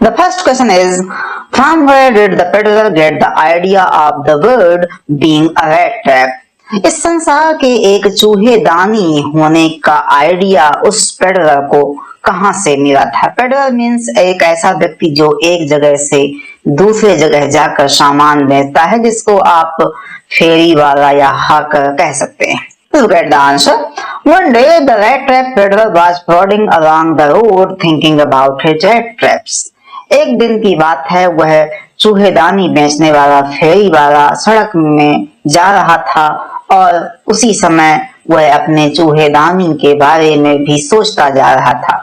The first question is, from where did the peddler get the idea of the word being a rat trap? इस संसार के एक चूहेदानी होने का idea उस पेडलर को कहां से मिला था? पेडलर मीन्स एक ऐसा व्यक्ति जो एक जगह से दूसरे जगह जाकर सामान बेचता है, जिसको आप फेरी वाला या हाकर कह सकते हैं। Look at the answer. One day, the rat trap peddler was plodding along the road, thinking about his rat traps. एक दिन की बात है, वह चूहेदानी बेचने वाला फेरी वाला सड़क में जा रहा था और उसी समय वह अपने चूहेदानी के बारे में भी सोचता जा रहा था।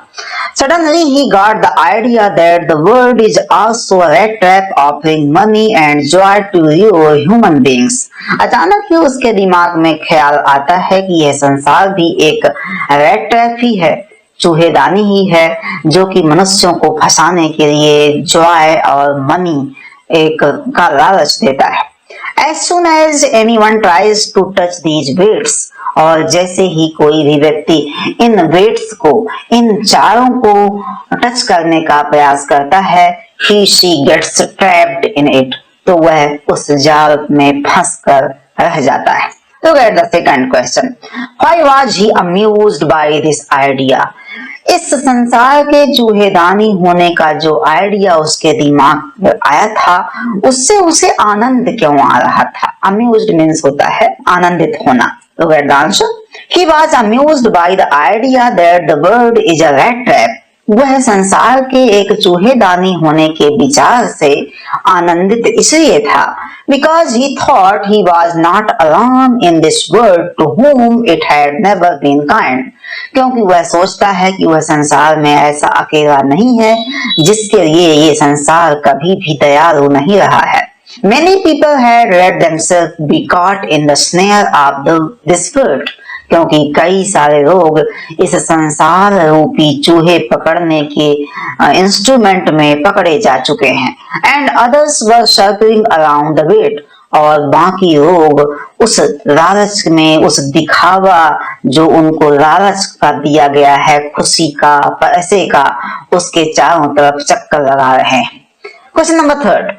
Suddenly he got the idea that the world is also a rat trap offering money and joy to lure human beings. अचानक ही उसके दिमाग में ख्याल आता है कि यह संसार भी एक रेट ट्रैप ही है, चूहेदानी ही है, जो कि मनुष्यों को फंसाने के लिए जॉय और मनी एक का लालच देता है। As soon as anyone tries to touch these baits, और जैसे ही कोई भी व्यक्ति इन बेट्स को, इन चारों को टच करने का प्रयास करता है, he she gets trapped in it, तो वह उस जाल में फंसकर रह जाता है। Look at the second question. Why was he amused by this idea? इस संसार के चूहेदानी होने का जो आइडिया उसके दिमाग में आया था, उससे उसे आनंद क्यों आ रहा था? Amused means होता है आनंदित होना। Look at the answer. He was amused by the idea that the world is a rat trap. वह संसार के एक चूहेदानी होने के विचार से आनंदित इसलिए था, because he thought he was not alone in this world to whom it had never been kind. क्योंकि वह सोचता है कि वह संसार में ऐसा अकेला नहीं है जिसके लिए ये संसार कभी भी दयालु नहीं रहा है। Many people had let themselves be caught in the snare of this world. क्योंकि कई सारे लोग इस संसार रूपी चूहे पकड़ने के इंस्ट्रूमेंट में पकड़े जा चुके हैं। And others were circling around the bait. और बाकी लोग उस लालच में, उस दिखावा जो उनको लालच का दिया गया है, खुशी का, पैसे का, उसके चारों तरफ चक्कर लगा रहे हैं। Question number 3.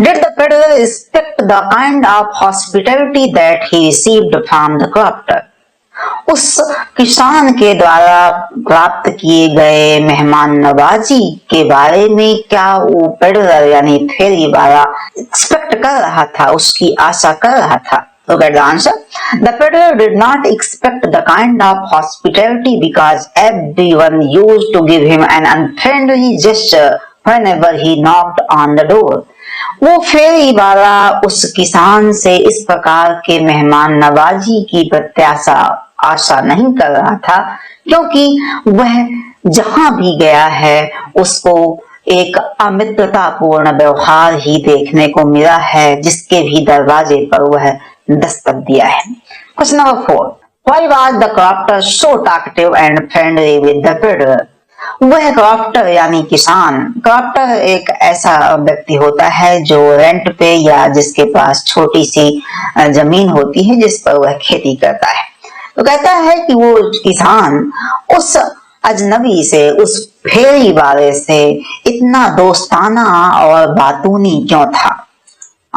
Did the peddler expect the kind of hospitality that he received from the crofter? उस किसान के द्वारा प्राप्त किए गए मेहमान नवाजी के बारे में क्या वो पेडलर यानी फेरी वाला एक्सपेक्ट कर रहा था, उसकी आशा कर रहा था? Look at the answer. The peddler did not expect the kind of hospitality because everyone used to give him an unfriendly gesture whenever he knocked on the door. वो फेरी वाला उस किसान से इस प्रकार के मेहमान नवाजी की प्रत्याशा आशा नहीं कर रहा था, क्योंकि वह जहां भी गया है उसको एक अमित्रतापूर्ण व्यवहार ही देखने को मिला है, जिसके भी दरवाजे पर वह दस्तक दिया है। Question number 4. Why was the crofter so talkative and friendly with the peddler? वह क्रॉफ्टर यानी किसान, क्रॉफ्टर एक ऐसा व्यक्ति होता है जो रेंट पे या जिसके पास छोटी सी जमीन होती है जिस पर वह खेती करता है। तो कहता है कि वो किसान उस अजनबी से, उस फेरी वाले से इतना दोस्ताना और बातूनी क्यों था?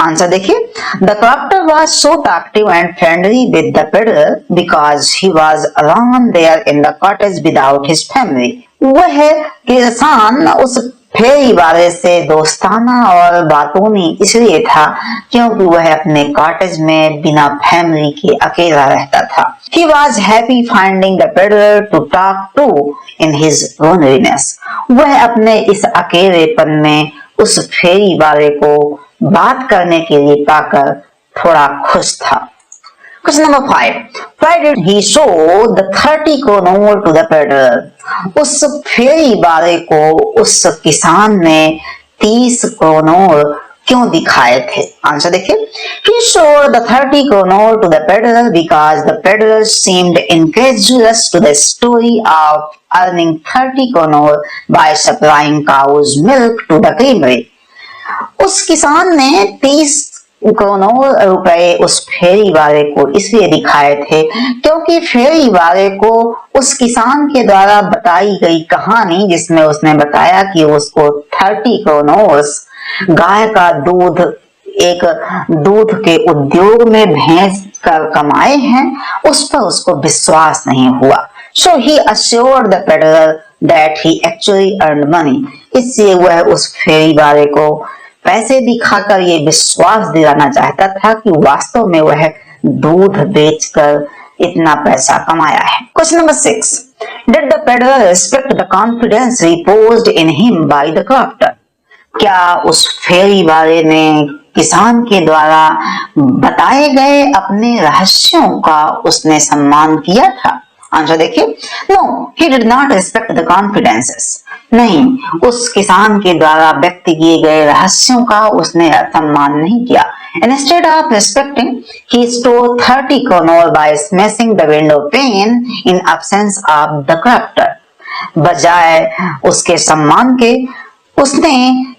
आंसर देखिए। The crofter was so talkative and friendly with the peddler because he was alone there in the cottage without his family. वह किसान उस फेरी वाले से दोस्ताना और बातूनी इसलिए था क्योंकि वह अपने कॉटेज में बिना फैमिली के अकेला रहता था। He was happy finding the peddler to talk to in his loneliness. वह अपने इस अकेलेपन में उस फेरी वाले को बात करने के लिए पाकर थोड़ा खुश था। Question number 5. Why did he show the 30 kroner to the peddler? उस फेरी वाले को उस किसान ने 30 kroner क्यों दिखाए थे? आंसर देखिए। He showed the 30 kroner to the peddler because the peddler seemed incredulous to the story of earning 30 kroner by supplying cow's milk to the creamery. उस किसान ने 30 करोड़ों रुपए उस फेरी वाले को इसलिए दिखाए थे क्योंकि फेरी वाले को उस किसान के द्वारा बताई गई कहानी, जिसमें उसने बताया कि उसको 30 करोड़ गाय का दूध एक दूध के उद्योग में भैंस कर कमाए हैं, उस पर उसको विश्वास नहीं हुआ। So he assured the peddler that he actually earned money. इसलिए वह उस फेरी वाले को पैसे दिखाकर ये विश्वास दिलाना चाहता था कि वास्तव में वह दूध बेचकर इतना पैसा कमाया है। Question number 6, Did the peddler respect the confidence reposed in him by the crafter? क्या उस फेरी वाले ने किसान के द्वारा बताए गए अपने रहस्यों का उसने सम्मान किया था? आंसर देखिए, no he did not respect the confidences. नहीं, उस किसान के द्वारा व्यक्त किए गए रहस्यों का उसने सम्मान नहीं किया। Instead of respecting, he stole 30 kronor by smashing the window pane in absence of the crafter. बजाय उसके सम्मान के उसने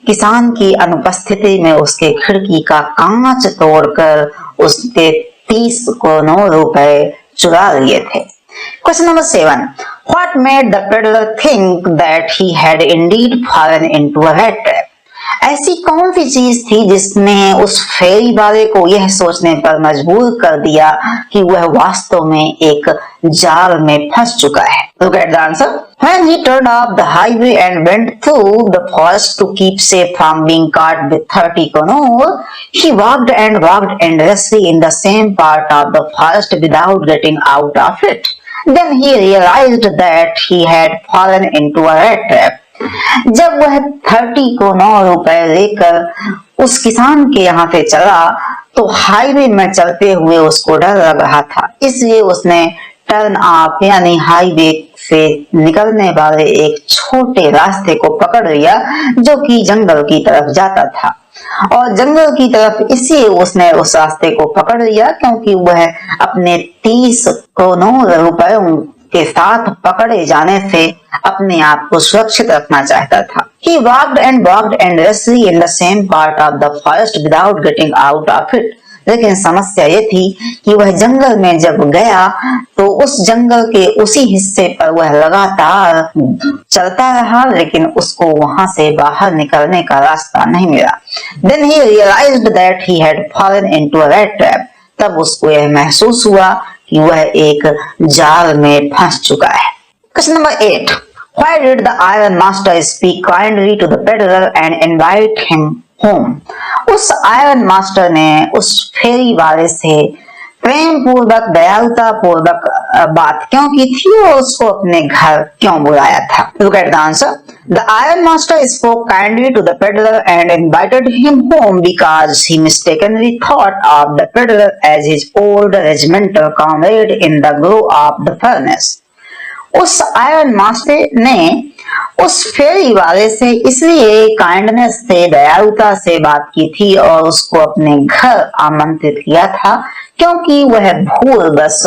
किसान की अनुपस्थिति में उसके खिड़की का कांच तोड़कर उसके 30 करोड़ रुपए चुरा लिए थे। Question number 7. What made the peddler think that he had indeed fallen into a rat trap? ऐसी कौन सी चीज थी जिसने उस फेरी वाले को यह सोचने पर मजबूर कर दिया कि वह वास्तव में एक जाल में फंस चुका है? Look at the answer. When he turned off the highway and went through the forest to keep safe from being caught with 30 kronor, he walked and walked endlessly in the same part of the forest without getting out of it. Then he realized that he had fallen into a rat trap. जब वह 30 करोड़ रुपए लेकर उस किसान के यहाँ से चला तो हाईवे में चलते हुए उसको डर लग रहा था, इसलिए उसने टर्न ऑफ यानी हाईवे से निकलने वाले एक छोटे रास्ते को पकड़ लिया जो कि जंगल की तरफ जाता था। और जंगल की तरफ इसलिए उसने उस रास्ते को पकड़ लिया क्योंकि वह अपने 30 करोड़ रुपयों के साथ पकड़े जाने से अपने आप को सुरक्षित रखना चाहता था। He walked and walked endlessly in the same part of the forest without getting out of it. लेकिन समस्या ये थी कि वह जंगल में जब गया तो उस जंगल के उसी हिस्से पर वह लगातार चलता रहा, लेकिन उसको वहां से बाहर निकलने का रास्ता नहीं मिला। Then he realized that he had fallen into a rat trap. तब उसको यह महसूस हुआ कि वह एक जाल में फंस चुका है। Question number 8. Why did the iron master speak kindly to the peddler and invite him home? उस आयरन मास्टर ने उस फेरी वाले से प्रेम पूर्वक दयालुता पूर्वक बात क्यों की थी और उसको अपने घर क्यों बुलाया था? Look at the answer. The iron master spoke kindly to the peddler and invited him home because he mistakenly thought of the peddler as his old regimental comrade in the glow of the furnace. उस iron master ने उस फेरी वाले से इसलिए kindness से दयालुता से बात की थी और उसको अपने घर आमंत्रित किया था क्योंकि वह भूलवश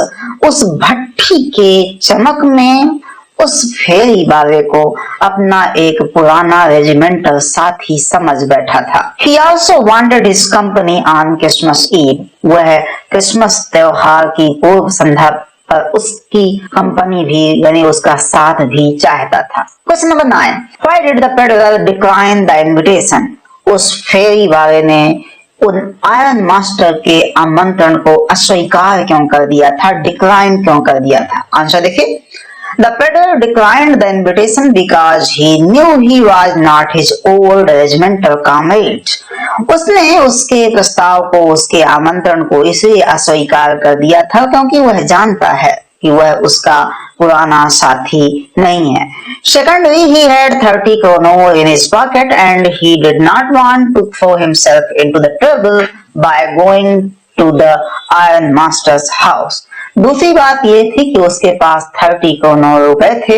उस भट्टी के चमक में उस फेरी वाले को अपना एक पुराना रेजिमेंटल साथी समझ बैठा था। He also wanted his company on Christmas Eve. वह क्रिसमस त्योहार की पूर्व संध्या पर उसकी कंपनी भी यानी उसका साथ भी चाहता था। Question number 9. Why did the peddler decline the invitation? उस फेरी वाले ने उन आयरन मास्टर के आमंत्रण को अस्वीकार क्यों कर दिया था, डिक्लाइन क्यों कर दिया था? आंसर देखिए, The peddler declined the invitation because he knew he was not his old regimental comrade. उसने उसके प्रस्ताव को, उसके आमंत्रण को इसलिए अस्वीकार कर दिया था क्योंकि वह जानता है कि वह उसका पुराना साथी नहीं है। Secondly, he had 30 kronor in his pocket and he did not want to throw himself into the trouble by going to the iron master's house. दूसरी बात ये थी कि उसके पास 30 करोड़ रुपए थे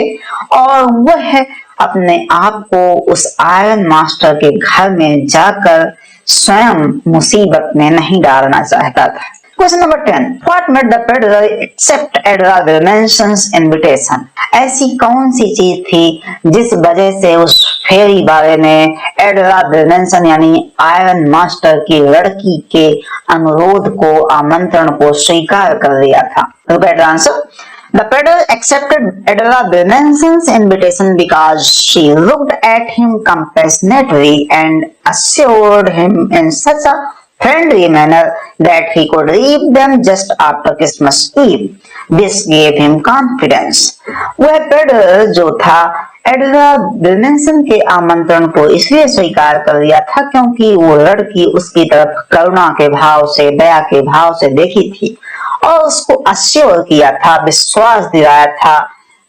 और वह अपने आप को उस आयरन मास्टर के घर में जाकर स्वयं मुसीबत में नहीं डालना चाहता था। Question number 10, what made the peddler accept Edla Willmansson's invitation? ऐसी कौन सी चीज थी जिस वजह से उस फेरी बारे ने एडरा विल्मेंसन यानी आयरन मास्टर की लड़की के अनुरोध को, आमंत्रण को स्वीकार कर लिया था? Look at the answer. The peddler accepted Adela Wilmenson's invitation because she looked at him compassionately and assured him in such a friendly manner that he could leave them just after Christmas Eve. This gave him confidence. वह peddler जो था एडला विल्मेंसन के आमंत्रण को इसलिए स्वीकार कर लिया था क्योंकि वो लड़की उसकी तरफ करुणा के भाव से, दया के भाव से देखी थी और उसको अश्योर किया था, विश्वास दिलाया था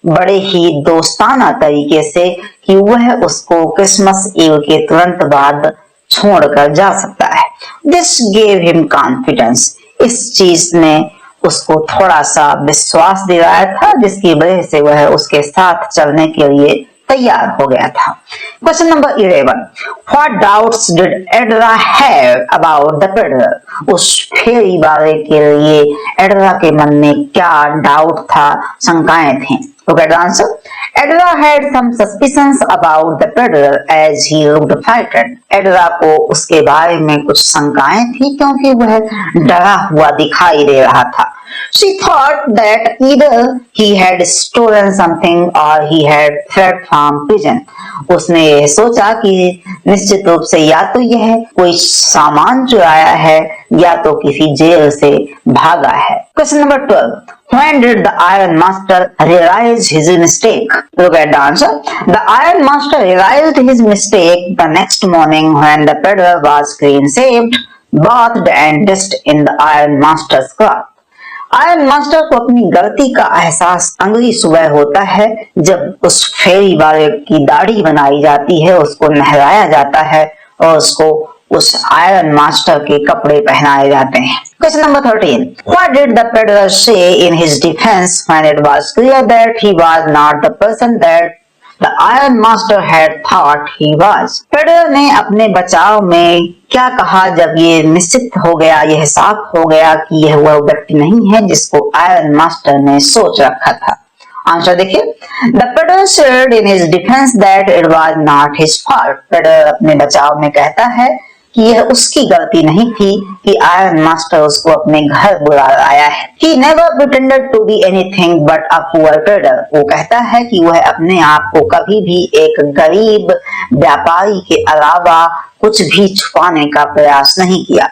बड़े ही दोस्ताना तरीके से कि वह उसको क्रिसमस ईव के तुरंत बाद छोड़कर जा सकता है। दिस गेव हिम कॉन्फिडेंस, इस चीज ने उसको थोड़ा सा विश्वास दिलाया था जिसकी वजह से वह उसके साथ चलने के लिए तैयार हो गया था। Question number 11, what doubts did Edla have about the peddler? उस फेरी बारे के लिए एडरा के मन में क्या डाउट था, शंकाएं थी? Look at the answer. Adela had some suspicions about the peddler as he looked frightened. Adela को उसके बारे में कुछ शंकाएं थी क्योंकि वह डरा हुआ दिखाई दे रहा था। She thought that either he had stolen something or he had fled from prison. उसने यह सोचा कि निश्चित रूप से या तो यह कोई सामान चुराया है या तो किसी जेल से भागा है। Question number 12, when did the Iron Master realize his mistake? Look at the answer. The Iron Master realized his mistake the next morning when the peddler was clean shaved, bathed and dressed in the Iron Master's cloth. Iron master को अपनी गलती का एहसास अगली सुबह होता है जब उस फेरी वाले की दाढ़ी बनाई जाती है, उसको नहलाया जाता है और उसको उस आयरन मास्टर के कपड़े पहनाए जाते हैं। Question number 13, what did the peddler say in his defense when it was clear that he was not the person that the iron master had thought he was? Peddler ने अपने बचाव में क्या कहा जब ये निश्चित हो गया, यह साफ हो गया कि यह वह व्यक्ति नहीं है जिसको आयरन मास्टर ने सोच रखा था? आंसर देखिए, the peddler said in his defense that it was not his fault. Peddler अपने बचाव में कहता है कि यह उसकी गलती नहीं थी कि आयरन मास्टर उसको अपने घर बुला लाया है। He never pretended to be anything but a poor trader. वो कहता है कि वह अपने आप को कभी भी एक गरीब व्यापारी के अलावा कुछ भी छुपाने का प्रयास नहीं किया।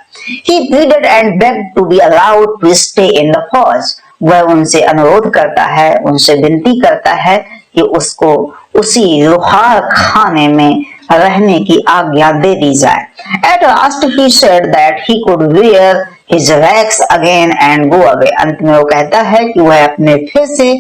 He pleaded and begged to be allowed to stay in the forge. वह उनसे अनुरोध करता है, उनसे विनती करता है कि उसको उसी लोहार खाने में रहने की आज्ञा दे दी जाए। At last he said that he could wear his rags again and go away. अंत में वो कहता है कि वह अपने फिर से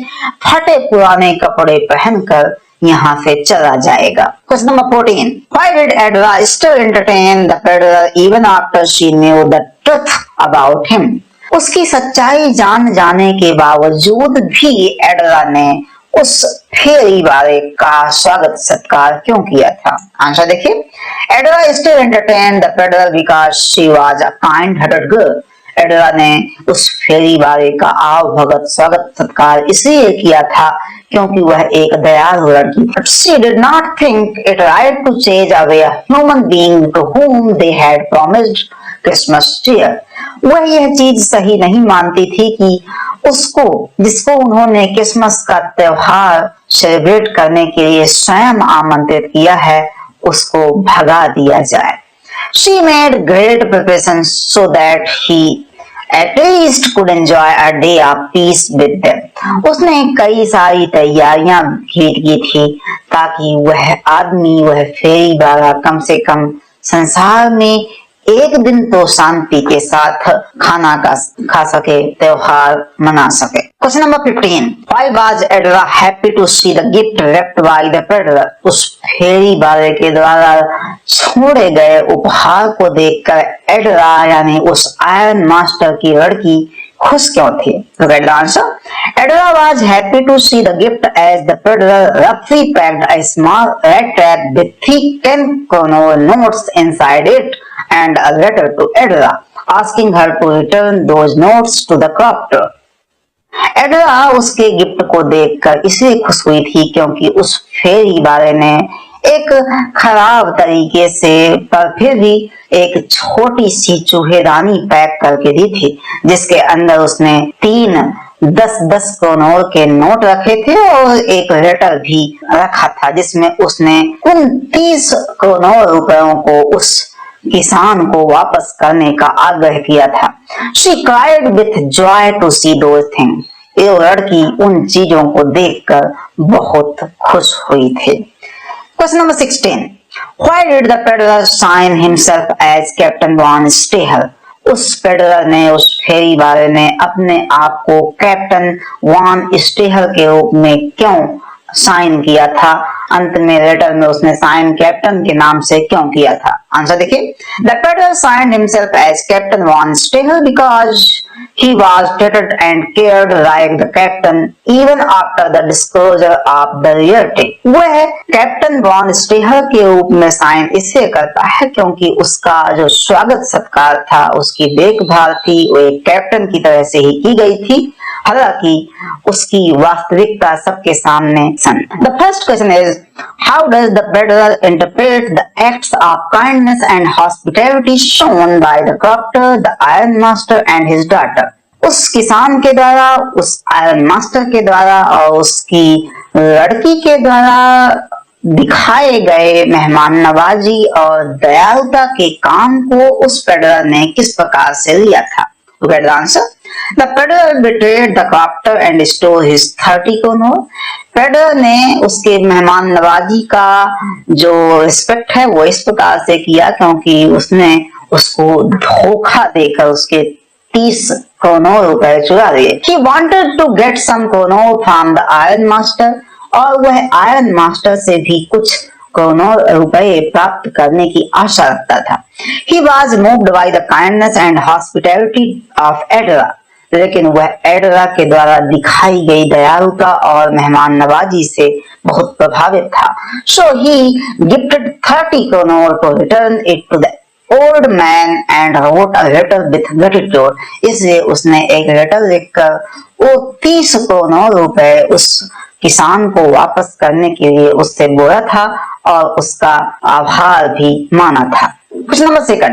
फटे पुराने कपड़े पहनकर यहाँ से चला जाएगा। Question number 14. Why did Adela still entertain the peddler even after she knew the truth about him? उसकी सच्चाई जान जाने के बावजूद भी एडला ने उस फेरी वाले का स्वागत सत्कार क्यों किया था? आंसर देखिए, एडला still entertained the peddler because she was a kind-hearted girl. एडला ने उस फेरी वाले का आव भगत स्वागत सत्कार इसलिए किया था क्योंकि वह एक दयालु लड़की थी। But she did not think it right to chase away a human being to whom they had promised Christmas cheer. वह यह चीज सही नहीं मानती थी कि उसको, जिसको उन्होंने क्रिसमस का त्योहार सेलिब्रेट करने के लिए स्वयं आमंत्रित किया है, उसको भगा दिया जाए। She made great preparations so that he at least could enjoy a day of peace with them. उसने कई सारी तैयारियां भी की थी ताकि वह आदमी, वह फेरी वाला कम से कम संसार में एक दिन तो शांति के साथ खाना खा सके, त्योहार मना सके। Question number 15. Why was Adela happy to see the gift left by the peddler? उस फेरी वाले के द्वारा छोड़े गए उपहार को देखकर एडला यानी उस आयरन मास्टर की लड़की खुश क्यों थी? Look at the answer. Adela was happy to see the gift as the peddler roughly packed a small red trap with thick 10 notes inside it and a letter to Adela. asking her to return those notes to the crofter. एडरा उसके gift को देखकर इसलिए खुश हुई थी क्योंकि उस फेरी वाले ने एक खराब तरीके से पर फिर भी एक छोटी सी चूहेदानी पैक करके दी थी, जिसके अंदर उसने 3 10-10 करोड़ के नोट रखे थे और एक लेटर भी रखा था जिसमें उसने उन 30 करोड़ रुपयों को उस किसान को वापस करने का आग्रह किया था। She cried with joy to see those things. ये लड़की उन चीजों को देखकर बहुत खुश हुई थी। Question number 16. Why did the peddler sign himself as Captain Van Stahel? उस पेडलर ने, उस फेरी वाले ने अपने आप को कैप्टन वान स्टेहल के रूप में क्यों साइन किया था? अंत में लेटर में उसने साइन कैप्टन के नाम से क्यों किया था? आंसर देखिए, the peddler signed himself as captain von Stahle because he was treated and cared like the captain even after the disclosure of the reality. वह कैप्टन वॉन स्टेहल के रूप में साइन इससे करता है क्योंकि उसका जो स्वागत सत्कार था, उसकी देखभाल थी, वो एक कैप्टन की तरह से ही की गई थी, हालांकि उसकी वास्तविकता सबके सामने सन। The first question is, how does the peddler interpret the acts of kindness and hospitality shown by the crofter, the iron master and his daughter? उस किसान के द्वारा, उस आयरन मास्टर के द्वारा और उसकी लड़की के द्वारा दिखाए गए मेहमान नवाजी और दयालुता के काम को उस पेडलर ने किस प्रकार से लिया था? To get the answer, the peddler betrayed the crofter and stole his 30 crore. Peddler ने उसके मेहमान नवाजी का जो रिस्पेक्ट है वो इस प्रकार से किया क्योंकि उसने उसको धोखा देकर उसके 30 करोड़ रुपए चुरा लिए। He wanted to get some crore from the iron master, और वह आयरन मास्टर से भी कुछ करोड़ रुपए प्राप्त करने की आशा रखता था। He was moved by the kindness and hospitality of Adela, लेकिन वह एडरा के द्वारा दिखाई गई दयालुता और मेहमान नवाजी से बहुत प्रभावित था। So he gifted 30 crore to return it to the old man and wrote a letter with gratitude. इसलिए उसने एक लेटर लिखकर वो 30 करोड़ रुपए उस किसान को वापस करने के लिए उससे बोला था और उसका आभार भी माना था। Question number 2.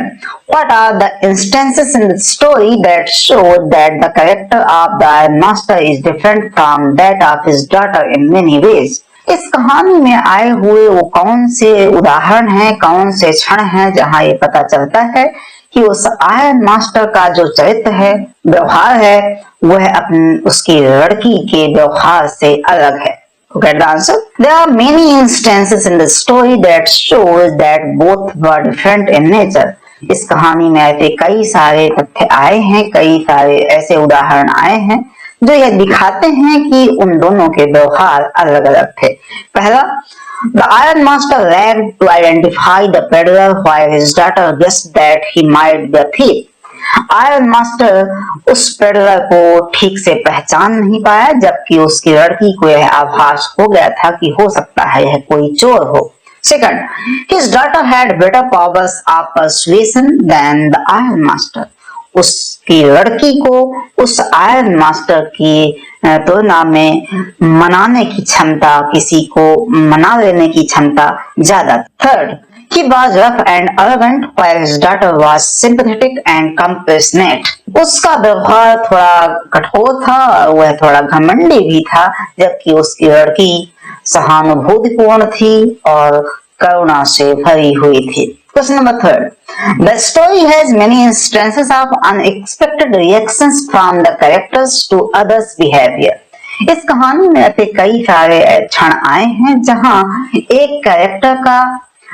What are the instances in the story that show that the character of the Iron Master is different from that of his daughter in many ways? इस कहानी में आए हुए वो कौन से उदाहरण हैं, कौन से क्षण हैं जहां ये पता चलता है कि उस आयरन मास्टर का जो चरित्र है, व्यवहार है, वह अपनी उसकी लड़की के व्यवहार से अलग है? Get the answer. There are many instances in the story that shows that both were different in nature. इस कहानी में ऐसे कई सारे तथ्य आए हैं, कई सारे ऐसे उदाहरण आए हैं जो यह दिखाते हैं कि उन दोनों के व्यवहार अलग अलग थे। पहला, the iron master lagged to identify the peddler while his daughter guessed that he might be a thief. Iron master उस पेडलर को ठीक से पहचान नहीं पाया जबकि उसकी लड़की को यह आभास हो गया था कि हो सकता है यह कोई चोर हो। Second, his daughter had better powers of persuasion than the iron master. उसकी लड़की को उस आयरन मास्टर की तुलना में मनाने की क्षमता, किसी को मना लेने की क्षमता ज्यादा। Third, he was rough and arrogant while his daughter was sympathetic and compassionate. उसका व्यवहार थोड़ा कठोर था और वह थोड़ा घमंडी भी था जबकि उसकी लड़की सहानुभूतिपूर्ण थी और करुणा से भरी हुई थी। Question number 3. The story has many instances of unexpected reactions from the characters to others' behavior. इस कहानी में ऐसे कई सारे क्षण आए हैं जहां एक कैरेक्टर का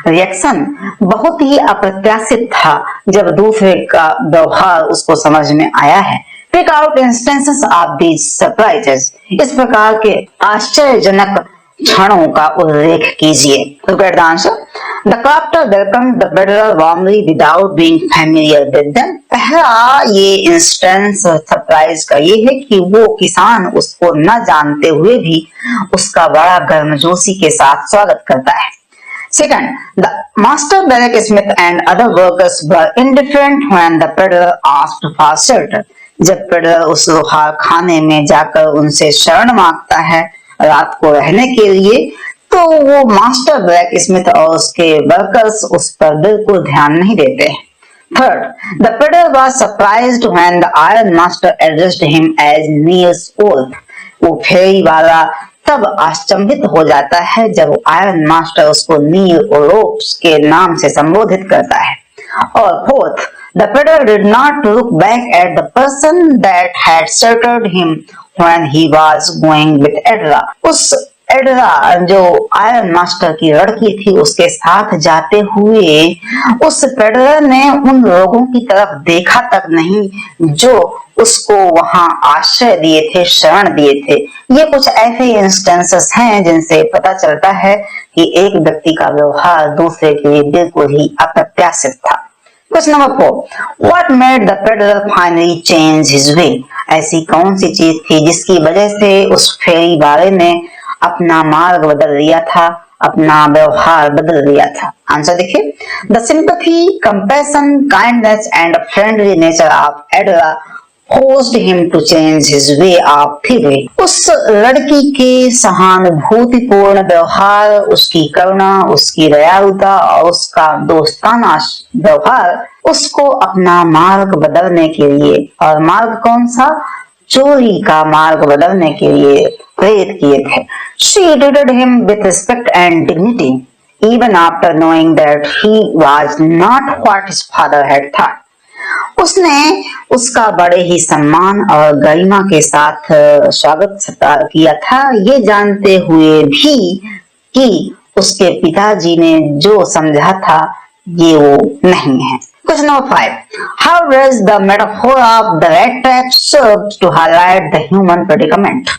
रिएक्शन बहुत ही अप्रत्याशित था जब दूसरे का व्यवहार उसको समझ में आया है। Pick out instances of these surprises. इस प्रकार के आश्चर्यजनक क्षणों का उल्लेख कीजिए। Look at the answer. The crofter welcomed the peddler warmly without being familiar with them. पहला ये इंस्टेंस सरप्राइज का ये है कि वो किसान उसको न जानते हुए भी उसका बड़ा गर्मजोशी के साथ स्वागत करता है। Second, the master blacksmith and other workers were indifferent when the peddler asked for shelter. जब पेडलर उस लोहार खाने में जाकर उनसे शरण मांगता है रात को रहने के लिए, तो वो मास्टर ब्लैक और उसके वर्कर्स उस पर बिल्कुल ध्यान नहीं देते। Third, the peddler was surprised when the iron master addressed him as Niels Wolf. वो फेरी वाला तब आश्चंबित हो जाता है जब आयरन मास्टर उसको नील ओरोप्स के नाम से संबोधित करता है। और fourth, the peddler did not look back at the person that had sheltered him when he was going with Edra. उस एडरा जो आयरन मास्टर की लड़की थी उसके साथ जाते हुए उस पेडलर ने उन लोगों की तरफ देखा तक नहीं जो उसको वहां आश्रय दिए थे, शरण दिए थे। ये कुछ ऐसे इंस्टेंसेस हैं जिनसे पता चलता है कि एक व्यक्ति का व्यवहार दूसरे के लिए बिल्कुल ही अप्रत्याशित था। Question number 4, what made the peddler finally change his way? ऐसी कौन सी चीज थी जिसकी वजह से उस फेरी वाले ने अपना मार्ग बदल लिया था, अपना व्यवहार बदल लिया था? आंसर देखिए, the sympathy, compassion, kindness and friendly nature of Edla forced him to change his way of thinking. उस लड़की के सहानुभूतिपूर्ण व्यवहार, उसकी करुणा, उसकी दयालुता और उसका दोस्ताना व्यवहार उसको अपना मार्ग बदलने के लिए, और मार्ग कौन सा? चोरी का मार्ग बदलने के लिए प्रेरित किए थे। She treated him with respect and dignity, even after knowing that he was not what his father had thought. उसने उसका बड़े ही सम्मान और गरिमा के साथ स्वागत किया था, ये जानते हुए भी कि उसके पिताजी ने जो समझा था ये वो नहीं है। Question number 5, how does the metaphor of the rat trap serve to highlight the human predicament?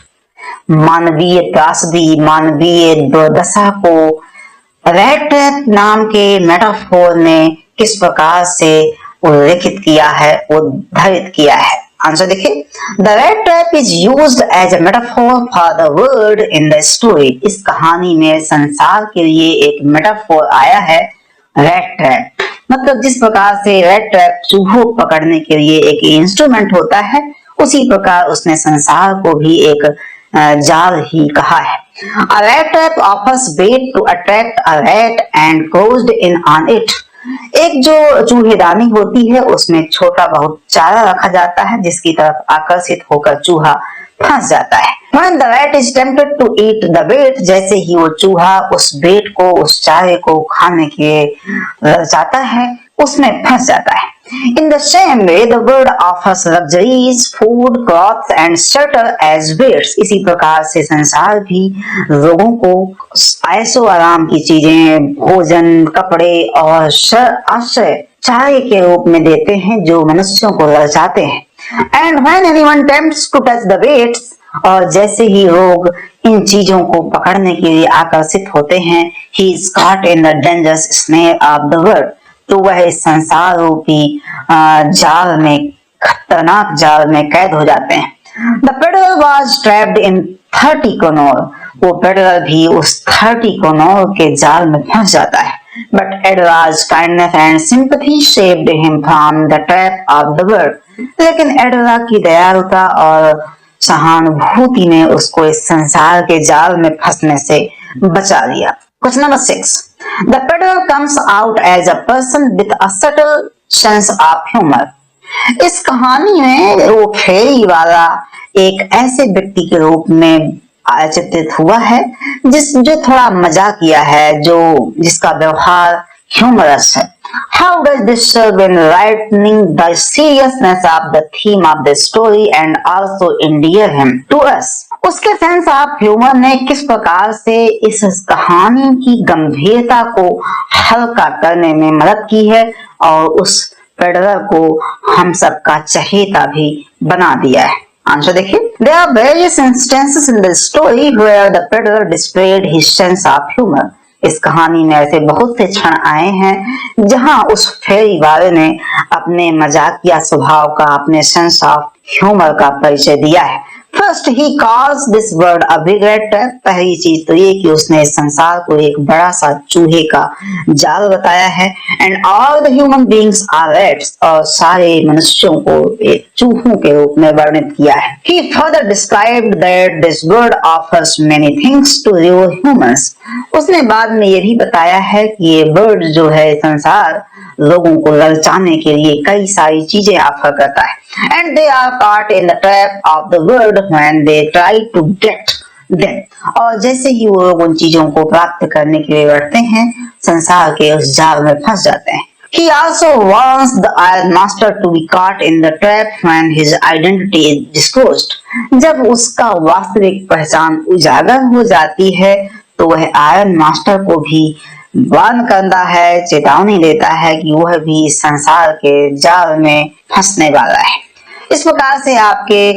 मानवीय त्रासदी, मानवीय दुर्दशा को रेड ट्रैप नाम के मेटाफोर ने किस प्रकार से उल्लेखित किया है, उद्धृत किया है? आंसर देखिए, the rat trap is used as a metaphor for the world in the story. इस कहानी में संसार के लिए एक मेटाफोर आया है, रेड ट्रैप। मतलब जिस प्रकार से रेड ट्रैप चूहों पकड़ने के लिए एक इंस्ट्रूमेंट होता है, उसी प्रकार उसने संसार को भी एक जाल ही कहा है। A rat trap offers bait to attract a rat and closed in on it. एक जो चूहेदानी होती है उसमें छोटा बहुत चारा रखा जाता है जिसकी तरफ आकर्षित होकर चूहा फंस जाता है। When the rat is tempted to eat the bait, जैसे ही वो चूहा उस बेट को, उस चारे को खाने के जाता है, उसमें फंस जाता है। In the same way, the world offers luxuries, food, clothes and shelter as baits. इसी प्रकार से संसार भी लोगों को ऐशो आराम की चीजें, भोजन, कपड़े और आश्रय चारे के रूप में देते हैं जो मनुष्यों को ललचाते हैं। And when anyone tempts to touch the baits, और जैसे ही लोग इन चीजों को पकड़ने के लिए आकर्षित होते हैं, he is caught in the dangerous snare of the world. तो वह इस संसार रूपी जाल में, खतरनाक जाल में कैद हो जाते हैं। The peddler was trapped in 30 Knorr. वो पेडलर भी उस 30 कनौर के जाल में फंस जाता है। But Edra's kindness and sympathy saved him from the trap of the world. लेकिन एडरा की दयालुता और सहानुभूति ने उसको इस संसार के जाल में फंसने से बचा लिया। Question number 6. The peddler comes out as a person with a subtle sense of humor. इस कहानी में वो फेरी वाला एक ऐसे व्यक्ति के रूप में चित्रित हुआ है जो थोड़ा मजाकिया है, जिसका व्यवहार ह्यूमरस है। How does this serve in lightening the seriousness of the theme of the story and also endear him to us? उसके सेंस ऑफ ह्यूमर ने किस प्रकार से इस कहानी की गंभीरता को हल्का करने में मदद की है और उस पेडलर को हम सबका चहेता भी बना दिया है? आंसर देखिए, there are various instances in the story where the peddler displayed his sense of humor. इस कहानी में ऐसे बहुत से क्षण आए हैं जहां उस फेरी वाले ने अपने मजाकिया स्वभाव का, अपने सेंस ऑफ ह्यूमर का परिचय दिया है। First he calls this word a big red trap. पहली चीज तो ये कि उसने इस संसार को एक बड़ा सा चूहे का जाल बताया है। And all the human beings are rats, और सारे मनुष्यों को एक चूहों के रूप में वर्णित किया है। He further described that this world offers many things to you humans. उसने बाद में ये भी बताया है कि ये वर्ड जो है संसार लोगों को ललचाने के लिए कई सारी चीजें ऑफर करता है। And they are caught in the trap of the world when they try to get them. और जैसे ही वो लोग उन चीजों को प्राप्त करने के लिए बढ़ते हैं, संसार के उस जाल में फंस जाते हैं। He also wants the Iron Master to be caught in the trap when his identity is disclosed. जब उसका वास्तविक पहचान उजागर हो जाती है, तो वह आयरन मास्टर को भी वार्न करता है, चेतावनी देता है कि वह भी इस संसार के जाल में फंसने वाला है। इस प्रकार से आपके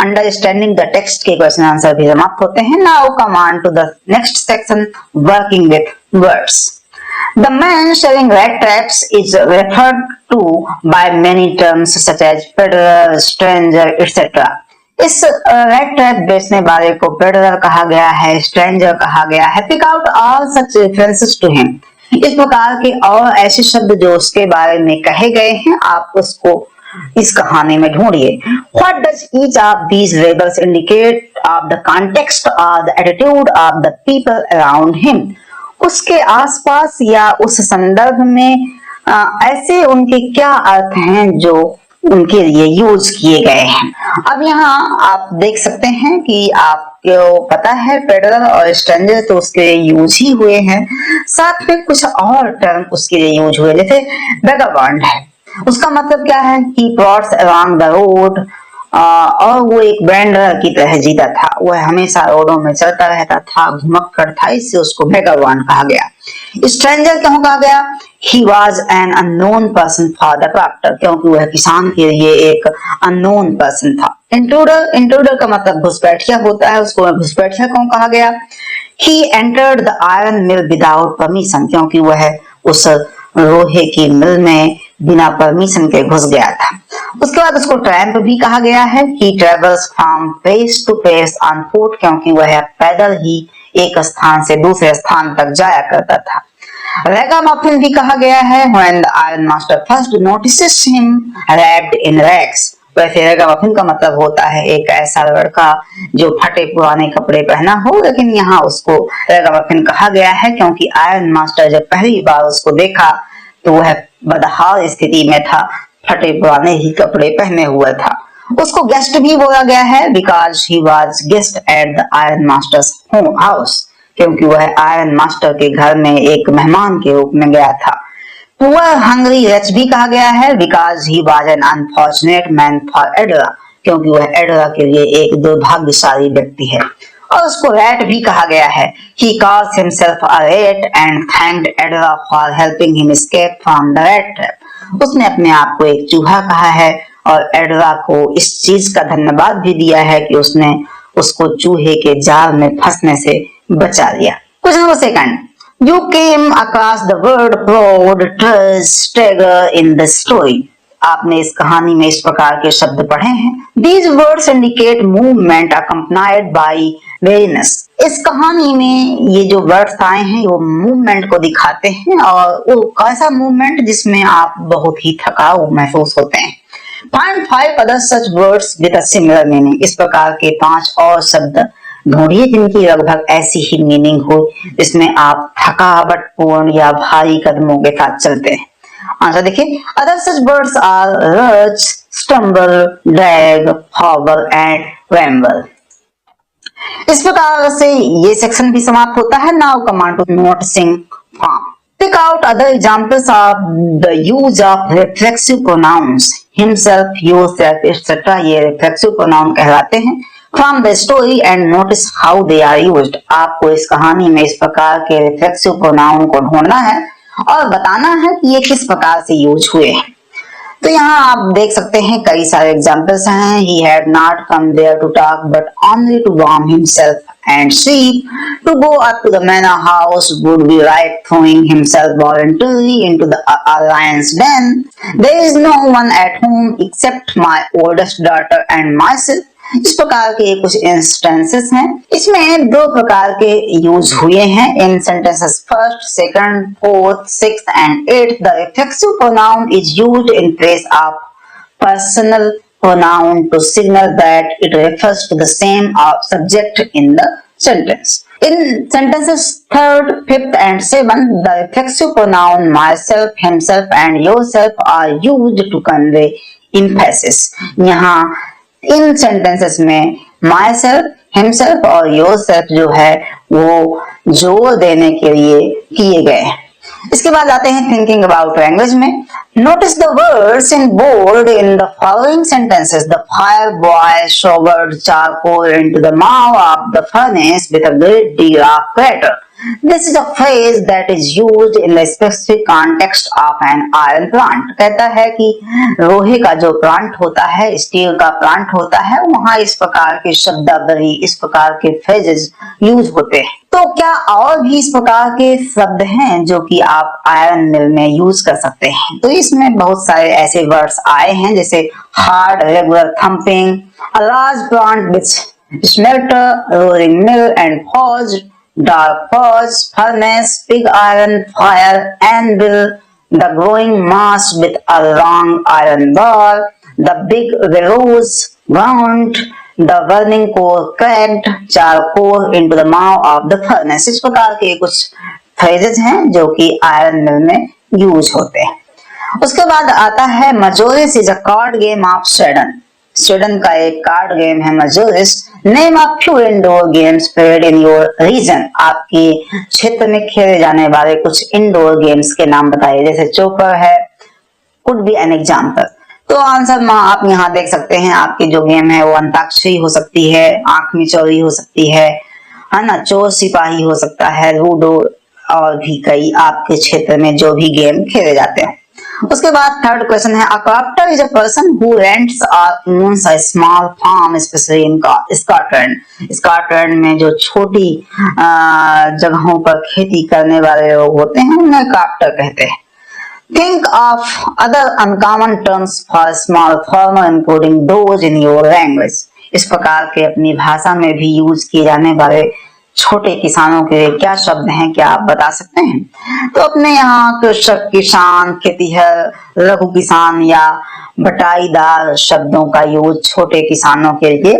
अंडरस्टैंडिंग द टेक्स्ट के क्वेश्चन आंसर भी समाप्त होते हैं। Now come on to the next section, working with words. The man selling rat traps is referred to by many terms such as peddler, stranger, etc. इस red trap बेचने वाले को peddler कहा गया है, स्ट्रेंजर कहा गया है। Pick out all such references to him. इस प्रकार के और ऐसे शब्द जो उसके बारे में कहे गए हैं, आप उसको इस कहानी में ढूंढिए। What does each of these labels indicate of the context or the attitude of the people around him? उसके आसपास या उस संदर्भ में ऐसे उनके क्या अर्थ हैं जो उनके लिए यूज किए गए हैं। अब यहाँ आप देख सकते हैं कि आपको पता है पेडलर और स्ट्रेंजर तो उसके लिए यूज ही हुए हैं, साथ में कुछ और टर्म उसके लिए यूज हुए, जैसे बेगाबॉन्ड है। उसका मतलब क्या है कि प्लॉट्स अलोंग द रोड, और वो एक बैंडर की तरह जीता था, वह हमेशा रोडों में चलता रहता था, घुमक्कड़ था, इससे उसको बेगाबॉन्ड कहा गया। स्ट्रेंजर क्यों कहा गया? He was an unknown person for the crafter, क्योंकि वह किसान के लिए एक unknown person था। इंट्रूडर का मतलब घुसपैठिया होता है, उसको घुसपैठिया क्यों कहा गया? He entered the iron mill without permission, क्योंकि वह उस लोहे की मिल में बिना परमिशन के घुस गया था। उसके बाद उसको ट्रैम्प भी कहा गया है। He travels from place to place on foot, क्योंकि वह पैदल ही एक स्थान से दूसरे स्थान तक जाया करता था। रैगामफिन भी कहा गया है। When the Iron Master first notices him wrapped in rags, वैसे रैगामफिन का मतलब होता है एक ऐसा लड़का जो फटे पुराने कपड़े पहना हो, लेकिन यहाँ उसको रैगामफिन कहा गया है क्योंकि आयरन मास्टर जब पहली बार उसको देखा तो वह बदहाल स्थिति में था, फटे पुराने ही कपड़े पहने हुए था। उसको गेस्ट भी बोला गया है because he was guest at the iron masters home house, क्योंकि वह आयरन मास्टर के घर में एक मेहमान के रूप में गया था। पुअर हंग्री रिच भी कहा गया है because he was an unfortunate man for Edla, क्योंकि वह एडरा के लिए एक दुर्भाग्यशाली व्यक्ति है। और उसको रैट भी कहा गया है। He calls himself a rat and thanked Edra for helping him escape from the rat trap. उसने अपने आप को एक चूहा कहा है और एडरा को इस चीज का धन्यवाद भी दिया है कि उसने उसको चूहे के जाल में फंसने से बचा लिया। Question number 2. You came across the word proud, trust, stagger in the story. आपने इस कहानी में इस प्रकार के शब्द पढ़े हैं। These words indicate movement accompanied by weariness. इस कहानी में ये जो वर्ड्स आए हैं वो मूवमेंट को दिखाते हैं, और वो कैसा मूवमेंट जिसमें आप बहुत ही थकाऊ महसूस होते हैं। Find 5 other such words with a similar meaning. इस प्रकार के 5 और शब्द ढूंढिए जिनकी लगभग ऐसी ही मीनिंग हो, जिसमें आप थकावटपूर्ण या भारी कदमों के साथ चलते हैं। आंसर देखिए। Other such words are rush, stumble, drag, hobble and ramble. इस प्रकार से ये सेक्शन भी समाप्त होता है। Now come on to noticing form. Pick out other examples of the use of reflexive pronouns, himself, yourself, etc. ये reflexive pronoun कहलाते हैं। From the story and notice how they are used. आपको इस कहानी में इस प्रकार के reflexive pronoun को ढूंढना है और बताना है कि ये किस प्रकार से यूज हुए हैं। तो यहाँ आप देख सकते हैं कई सारे एग्जाम्पल्स हैं। He had not come there to talk but only to warm himself and sleep. To go up to the manor house would be like throwing himself voluntarily into the lion's den. There is no one at home except my oldest daughter and myself. इस प्रकार के कुछ instances हैं। इसमें दो प्रकार के use हुए हैं इन sentences, first, second, fourth, sixth and eighth. The reflexive pronoun is used in place of personal pronoun to signal that it refers to the same subject in the sentence. In sentences 3rd, 5th and 7th, the reflexive pronoun myself, himself and yourself are used to convey emphasis. यहाँ इन sentences में myself, himself और yourself जो है वो जोर देने के लिए किए गए हैं। इसके बाद आते हैं थिंकिंग अबाउट लैंग्वेज में। Notice the words in bold in the following sentences. The fire boy showered charcoal into the mouth of the furnace with a great deal of clatter. This is a phrase that is used in the specific context of an iron plant. कहता है कि लोहे का जो plant होता है, steel का plant होता है, वहां इस प्रकार के शब्दावली, इस प्रकार के फ्रेजेस यूज होते हैं। तो क्या और भी इस प्रकार के शब्द हैं जो कि आप आयरन मिल में यूज कर सकते हैं? तो इसमें बहुत सारे ऐसे वर्ड्स आए हैं जैसे hard, regular thumping, a large plant which smelter, rolling mill and forge, dark forge, furnace, big iron, fire, anvil, the growing mass with a long iron bar, the big bellows, ground, the burning coal cracked, charcoal into the mouth of the furnace. इस प्रकार के कुछ phrases हैं जो कि iron मिल में use होते हैं। उसके बाद आता है Majoris is a card game of Sweden. Sweden का एक कार्ड गेम है Majoris. Name of few indoor games played in your region. आपके क्षेत्र में खेले जाने वाले कुछ इंडोर गेम्स के नाम बताइए, जैसे चोकर है, कुड बी एन एग्जाम्पल। तो आंसर में आप यहाँ देख सकते हैं, आपकी जो गेम है वो अंताक्षरी हो सकती है, आंख मिचौली हो सकती है ना, चोर सिपाही हो सकता है, लूडो और भी कई आपके क्षेत्र में जो भी गेम खेले जाते हैं। उसके बाद थर्ड क्वेश्चन है, a crofter is a person who rents or owns a small farm specially in Scotland. Scotland में जो छोटी जगहों पर खेती करने वाले लोग होते हैं उन्हें क्रॉप्टर कहते हैं। Think of other uncommon terms for small farmer including those in your language. इस प्रकार के अपनी भाषा में भी यूज किए जाने वाले छोटे किसानों के लिए क्या शब्द हैं, क्या आप बता सकते हैं? तो अपने यहाँ कृषक, किसान, खेतीहर, लघु किसान या बटाईदार शब्दों का यूज छोटे किसानों के लिए